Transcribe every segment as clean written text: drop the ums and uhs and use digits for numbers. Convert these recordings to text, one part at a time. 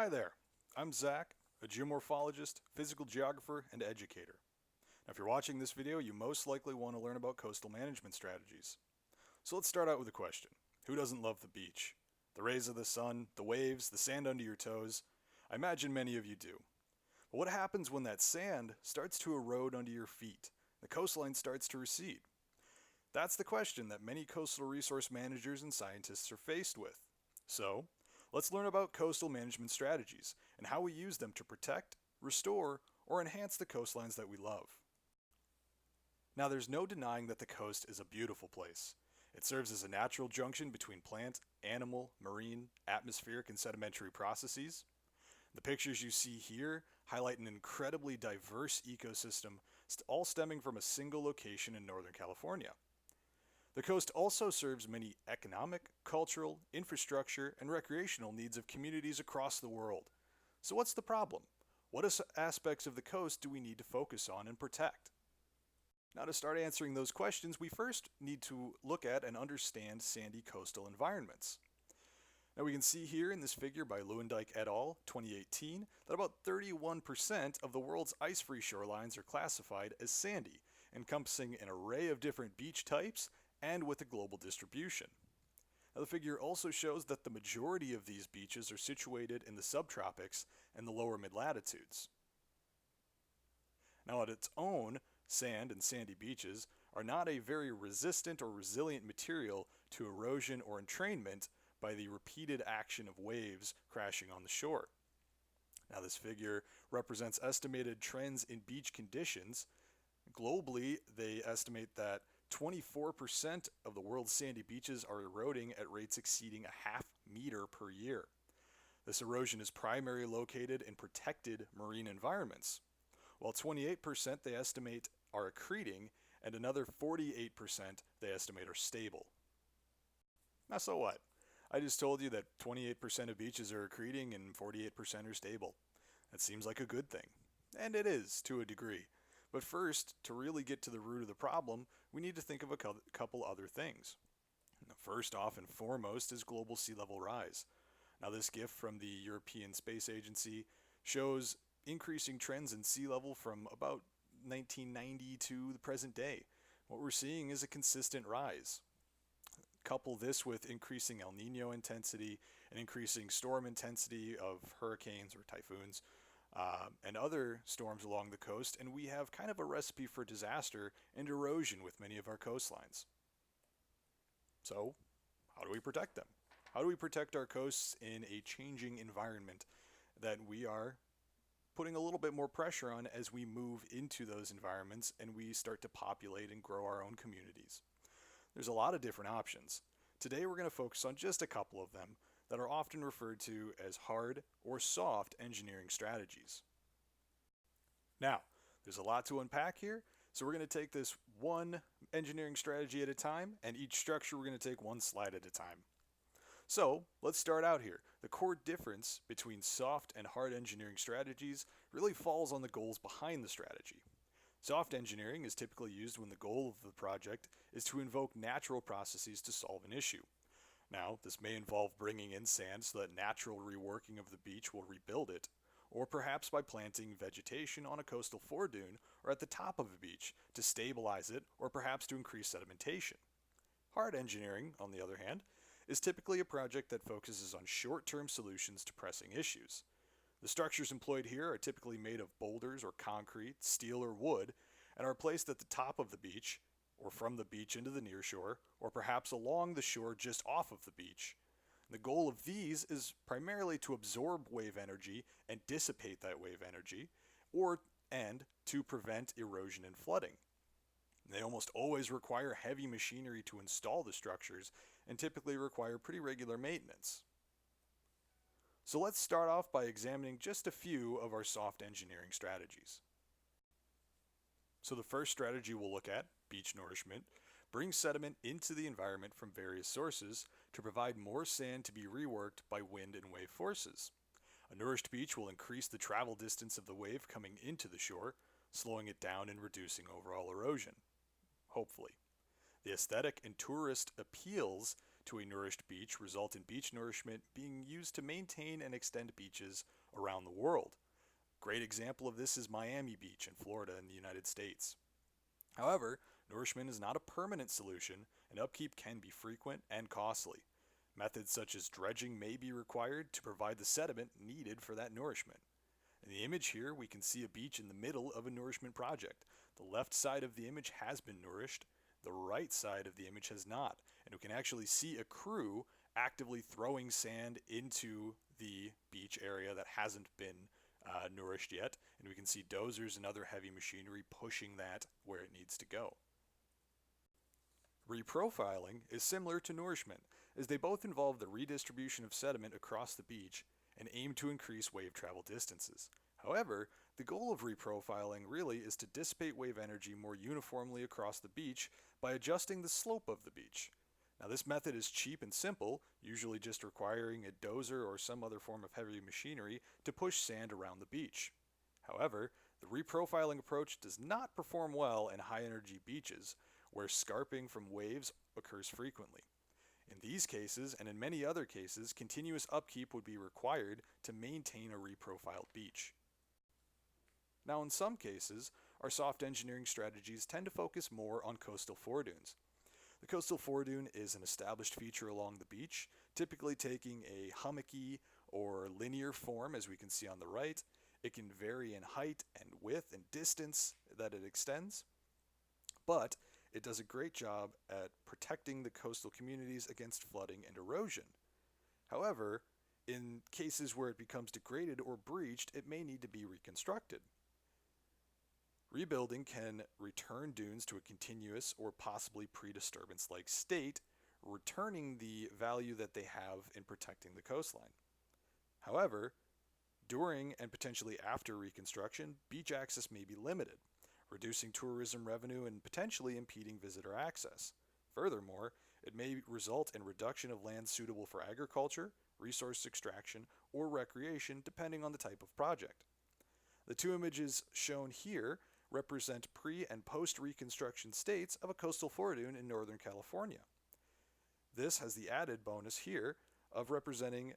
Hi there, I'm Zach, a geomorphologist, physical geographer, and educator. Now, if you're watching this video, you most likely want to learn about coastal management strategies. So let's start out with a question. Who doesn't love the beach? The rays of the sun, the waves, the sand under your toes? I imagine many of you do. But what happens when that sand starts to erode under your feet? The coastline starts to recede. That's the question that many coastal resource managers and scientists are faced with. So, let's learn about coastal management strategies and how we use them to protect, restore, or enhance the coastlines that we love. Now, there's no denying that the coast is a beautiful place. It serves as a natural junction between plant, animal, marine, atmospheric, and sedimentary processes. The pictures you see here highlight an incredibly diverse ecosystem, all stemming from a single location in Northern California. The coast also serves many economic, cultural, infrastructure, and recreational needs of communities across the world. So what's the problem? What aspects of the coast do we need to focus on and protect? Now, to start answering those questions, we first need to look at and understand sandy coastal environments. Now, we can see here in this figure by Lewandike et al. 2018 that about 31% of the world's ice-free shorelines are classified as sandy, encompassing an array of different beach types and with a global distribution. Now, the figure also shows that the majority of these beaches are situated in the subtropics and the lower mid-latitudes. Now, on its own, sand and sandy beaches are not a very resistant or resilient material to erosion or entrainment by the repeated action of waves crashing on the shore. Now, this figure represents estimated trends in beach conditions. Globally, they estimate that 24% of the world's sandy beaches are eroding at rates exceeding a half meter per year. This erosion is primarily located in protected marine environments, while 28% they estimate are accreting, and another 48% they estimate are stable. Now, so what? I just told you that 28% of beaches are accreting and 48% are stable. That seems like a good thing, and it is to a degree. But first, to really get to the root of the problem, we need to think of a couple other things. First off and foremost is global sea level rise. Now, this GIF from the European Space Agency shows increasing trends in sea level from about 1990 to the present day. What we're seeing is a consistent rise. Couple this with increasing El Nino intensity and increasing storm intensity of hurricanes or typhoons and other storms along the coast, and we have kind of a recipe for disaster and erosion with many of our coastlines. So, how do we protect them? How do we protect our coasts in a changing environment that we are putting a little bit more pressure on as we move into those environments and we start to populate and grow our own communities? There's a lot of different options. Today we're going to focus on just a couple of them that are often referred to as hard or soft engineering strategies. Now, there's a lot to unpack here, so we're going to take this one engineering strategy at a time, and each structure we're going to take one slide at a time. So, let's start out here. The core difference between soft and hard engineering strategies really falls on the goals behind the strategy. Soft engineering is typically used when the goal of the project is to invoke natural processes to solve an issue. Now, this may involve bringing in sand so that natural reworking of the beach will rebuild it, or perhaps by planting vegetation on a coastal foredune or at the top of a beach to stabilize it or perhaps to increase sedimentation. Hard engineering, on the other hand, is typically a project that focuses on short-term solutions to pressing issues. The structures employed here are typically made of boulders or concrete, steel or wood, and are placed at the top of the beach, or from the beach into the near shore, or perhaps along the shore just off of the beach. The goal of these is primarily to absorb wave energy and dissipate that wave energy, and to prevent erosion and flooding. They almost always require heavy machinery to install the structures and typically require pretty regular maintenance. So let's start off by examining just a few of our soft engineering strategies. So the first strategy we'll look at, beach nourishment, brings sediment into the environment from various sources to provide more sand to be reworked by wind and wave forces. A nourished beach will increase the travel distance of the wave coming into the shore, slowing it down and reducing overall erosion. Hopefully. The aesthetic and tourist appeals to a nourished beach result in beach nourishment being used to maintain and extend beaches around the world. Great example of this is Miami Beach in Florida in the United States. However, nourishment is not a permanent solution, and upkeep can be frequent and costly. Methods such as dredging may be required to provide the sediment needed for that nourishment. In the image here, we can see a beach in the middle of a nourishment project. The left side of the image has been nourished, the right side of the image has not, and we can actually see a crew actively throwing sand into the beach area that hasn't been nourished yet, and we can see dozers and other heavy machinery pushing that where it needs to go. Reprofiling is similar to nourishment, as they both involve the redistribution of sediment across the beach and aim to increase wave travel distances. However, the goal of reprofiling really is to dissipate wave energy more uniformly across the beach by adjusting the slope of the beach. Now, this method is cheap and simple, usually just requiring a dozer or some other form of heavy machinery to push sand around the beach. However, the reprofiling approach does not perform well in high-energy beaches, where scarping from waves occurs frequently. In these cases, and in many other cases, continuous upkeep would be required to maintain a reprofiled beach. Now, in some cases, our soft engineering strategies tend to focus more on coastal foredunes. The coastal foredune is an established feature along the beach, typically taking a hummocky or linear form, as we can see on the right. It can vary in height and width and distance that it extends, but it does a great job at protecting the coastal communities against flooding and erosion. However, in cases where it becomes degraded or breached, it may need to be reconstructed. Rebuilding can return dunes to a continuous or possibly pre-disturbance-like state, returning the value that they have in protecting the coastline. However, during and potentially after reconstruction, beach access may be limited, reducing tourism revenue and potentially impeding visitor access. Furthermore, it may result in reduction of land suitable for agriculture, resource extraction, or recreation, depending on the type of project. The two images shown here represent pre- and post-reconstruction states of a coastal foredune in Northern California. This has the added bonus here of representing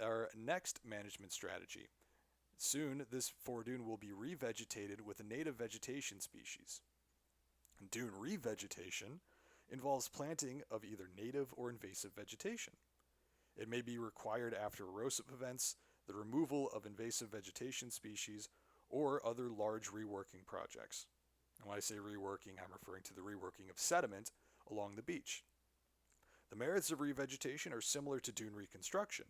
our next management strategy. Soon, this foredune will be revegetated with a native vegetation species. Dune revegetation involves planting of either native or invasive vegetation. It may be required after erosive events, the removal of invasive vegetation species, or other large reworking projects. And when I say reworking, I'm referring to the reworking of sediment along the beach. The merits of revegetation are similar to dune reconstruction,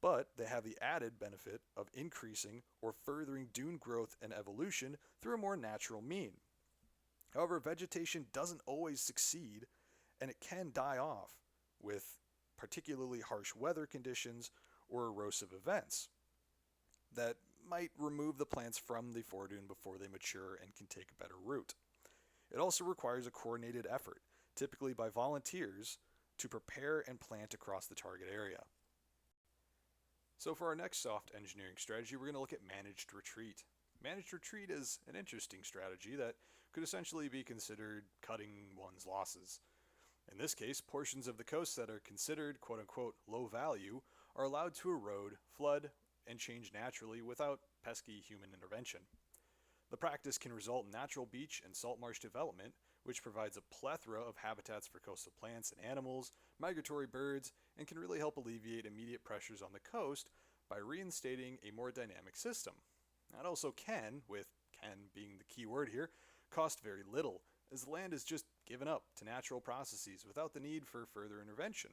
but they have the added benefit of increasing or furthering dune growth and evolution through a more natural mean. However, vegetation doesn't always succeed, and it can die off with particularly harsh weather conditions or erosive events that might remove the plants from the foredune before they mature and can take a better root. It also requires a coordinated effort, typically by volunteers, to prepare and plant across the target area. So for our next soft engineering strategy, we're going to look at managed retreat. Managed retreat is an interesting strategy that could essentially be considered cutting one's losses. In this case, portions of the coast that are considered quote-unquote low value are allowed to erode, flood, and change naturally without pesky human intervention. The practice can result in natural beach and salt marsh development, which provides a plethora of habitats for coastal plants and animals, migratory birds, and can really help alleviate immediate pressures on the coast by reinstating a more dynamic system. That also can, with can being the key word here, cost very little, as the land is just given up to natural processes without the need for further intervention.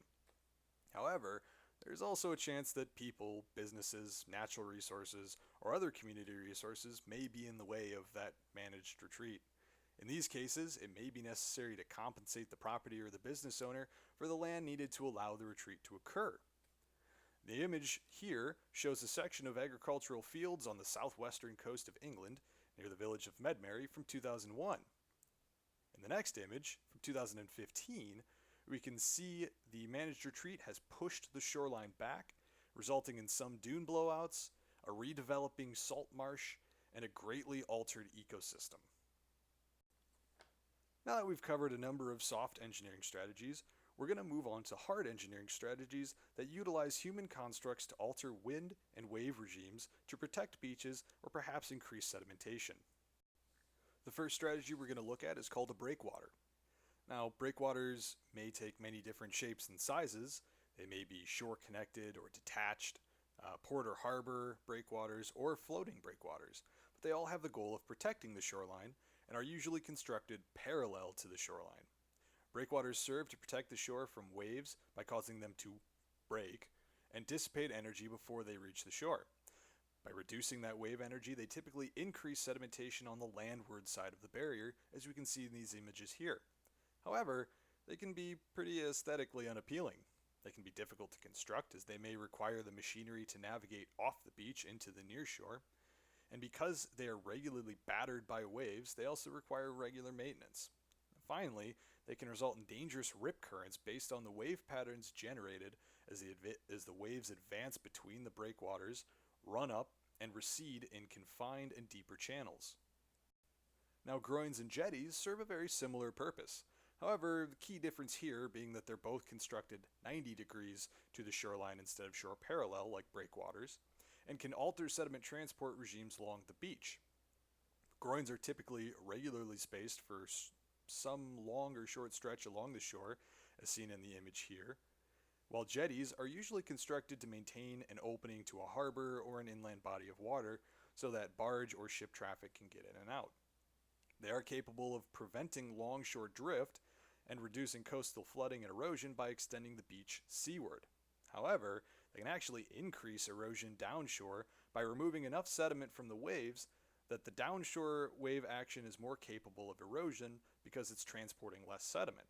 However, there's also a chance that people, businesses, natural resources, or other community resources may be in the way of that managed retreat. In these cases, it may be necessary to compensate the property or the business owner for the land needed to allow the retreat to occur. The image here shows a section of agricultural fields on the southwestern coast of England, near the village of Medmary, from 2001. In the next image, from 2015, we can see the managed retreat has pushed the shoreline back, resulting in some dune blowouts, a redeveloping salt marsh, and a greatly altered ecosystem. Now that we've covered a number of soft engineering strategies, we're going to move on to hard engineering strategies that utilize human constructs to alter wind and wave regimes to protect beaches or perhaps increase sedimentation. The first strategy we're going to look at is called a breakwater. Now, breakwaters may take many different shapes and sizes. They may be shore connected or detached, port or harbor breakwaters, or floating breakwaters, but they all have the goal of protecting the shoreline and are usually constructed parallel to the shoreline. Breakwaters serve to protect the shore from waves by causing them to break and dissipate energy before they reach the shore. By reducing that wave energy, they typically increase sedimentation on the landward side of the barrier, as we can see in these images here. However, they can be pretty aesthetically unappealing. They can be difficult to construct, as they may require the machinery to navigate off the beach into the near shore. And because they are regularly battered by waves, they also require regular maintenance. Finally, they can result in dangerous rip currents based on the wave patterns generated as the waves advance between the breakwaters, run up, and recede in confined and deeper channels. Now, groins and jetties serve a very similar purpose. However, the key difference here being that they're both constructed 90 degrees to the shoreline instead of shore parallel like breakwaters, and can alter sediment transport regimes along the beach. Groins are typically regularly spaced for some long or short stretch along the shore, as seen in the image here, while jetties are usually constructed to maintain an opening to a harbor or an inland body of water so that barge or ship traffic can get in and out. They are capable of preventing longshore drift and reducing coastal flooding and erosion by extending the beach seaward. However, they can actually increase erosion downshore by removing enough sediment from the waves that the downshore wave action is more capable of erosion because it's transporting less sediment.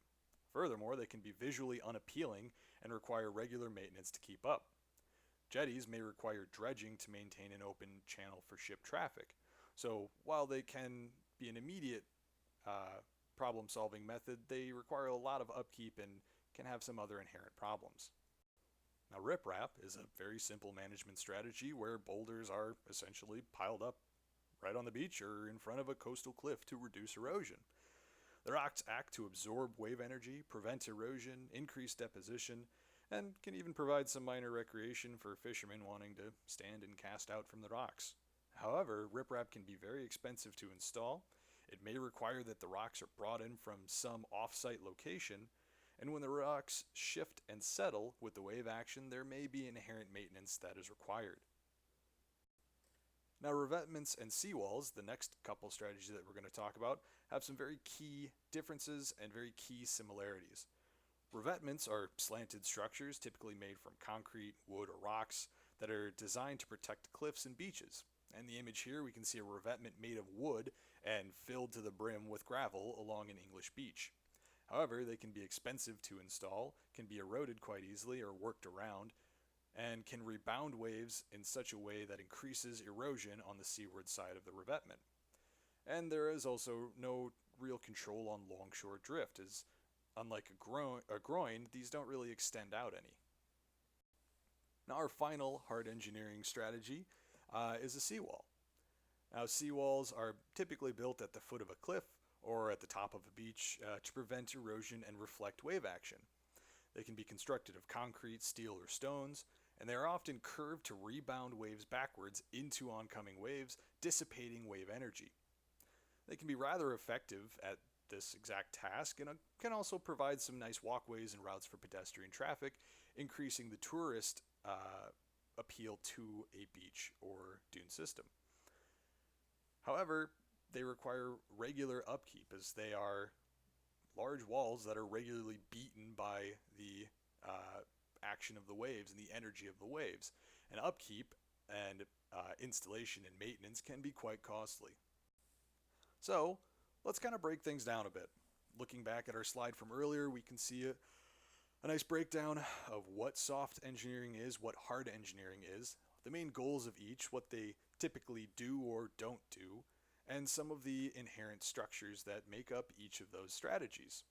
Furthermore, they can be visually unappealing and require regular maintenance to keep up. Jetties may require dredging to maintain an open channel for ship traffic. So while they can be an immediate problem-solving method, they require a lot of upkeep and can have some other inherent problems. Now, riprap is a very simple management strategy where boulders are essentially piled up right on the beach or in front of a coastal cliff to reduce erosion. The rocks act to absorb wave energy, prevent erosion, increase deposition, and can even provide some minor recreation for fishermen wanting to stand and cast out from the rocks. However, riprap can be very expensive to install. It may require that the rocks are brought in from some off-site location, and when the rocks shift and settle with the wave action, there may be inherent maintenance that is required. Now, revetments and seawalls, the next couple strategies that we're going to talk about, have some very key differences and very key similarities. Revetments are slanted structures typically made from concrete, wood, or rocks that are designed to protect cliffs and beaches. In the image here, we can see a revetment made of wood and filled to the brim with gravel along an English beach. However, they can be expensive to install, can be eroded quite easily or worked around, and can rebound waves in such a way that increases erosion on the seaward side of the revetment. And there is also no real control on longshore drift, as unlike a groin, these don't really extend out any. Now, our final hard engineering strategy is a seawall. Now, seawalls are typically built at the foot of a cliff or at the top of a beach to prevent erosion and reflect wave action. They can be constructed of concrete, steel, or stones, and they are often curved to rebound waves backwards into oncoming waves, dissipating wave energy. They can be rather effective at this exact task and can also provide some nice walkways and routes for pedestrian traffic, increasing the tourist appeal to a beach or dune system. However, they require regular upkeep as they are large walls that are regularly beaten by the action of the waves and the energy of the waves. And upkeep and installation and maintenance can be quite costly. So let's kind of break things down a bit. Looking back at our slide from earlier, we can see a nice breakdown of what soft engineering is, what hard engineering is, the main goals of each, what they typically do or don't do, and some of the inherent structures that make up each of those strategies.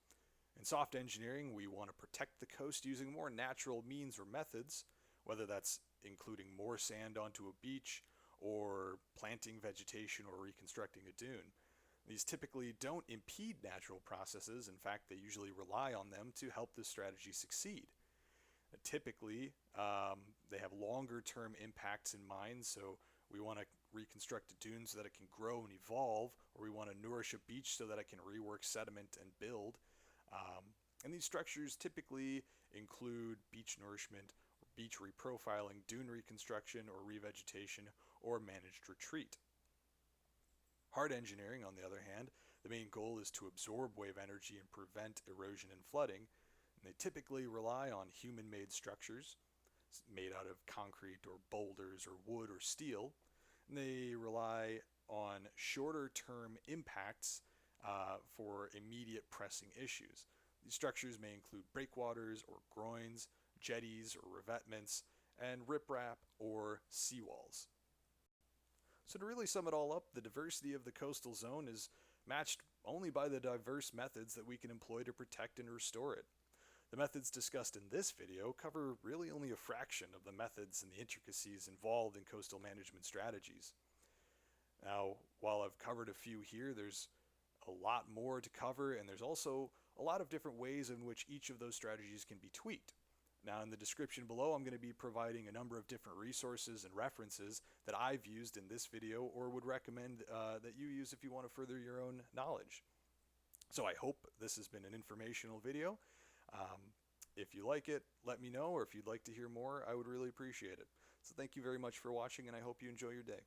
In soft engineering, we want to protect the coast using more natural means or methods, whether that's including more sand onto a beach or planting vegetation or reconstructing a dune. These typically don't impede natural processes. In fact, they usually rely on them to help the strategy succeed. Typically, they have longer term impacts in mind, so we want to reconstruct a dune so that it can grow and evolve, or we want to nourish a beach so that it can rework sediment and build. And these structures typically include beach nourishment, beach reprofiling, dune reconstruction or revegetation, or managed retreat. Hard engineering, on the other hand, the main goal is to absorb wave energy and prevent erosion and flooding. And they typically rely on human-made structures made out of concrete or boulders or wood or steel. And they rely on shorter-term impacts for immediate pressing issues. These structures may include breakwaters or groins, jetties or revetments, and riprap or seawalls. So to really sum it all up, the diversity of the coastal zone is matched only by the diverse methods that we can employ to protect and restore it. The methods discussed in this video cover really only a fraction of the methods and the intricacies involved in coastal management strategies. Now, while I've covered a few here, there's a lot more to cover, and there's also a lot of different ways in which each of those strategies can be tweaked. Now, in the description below, I'm going to be providing a number of different resources and references that I've used in this video or would recommend that you use if you want to further your own knowledge. So I hope this has been an informational video. If you like it, let me know, or if you'd like to hear more, I would really appreciate it. So thank you very much for watching, and I hope you enjoy your day.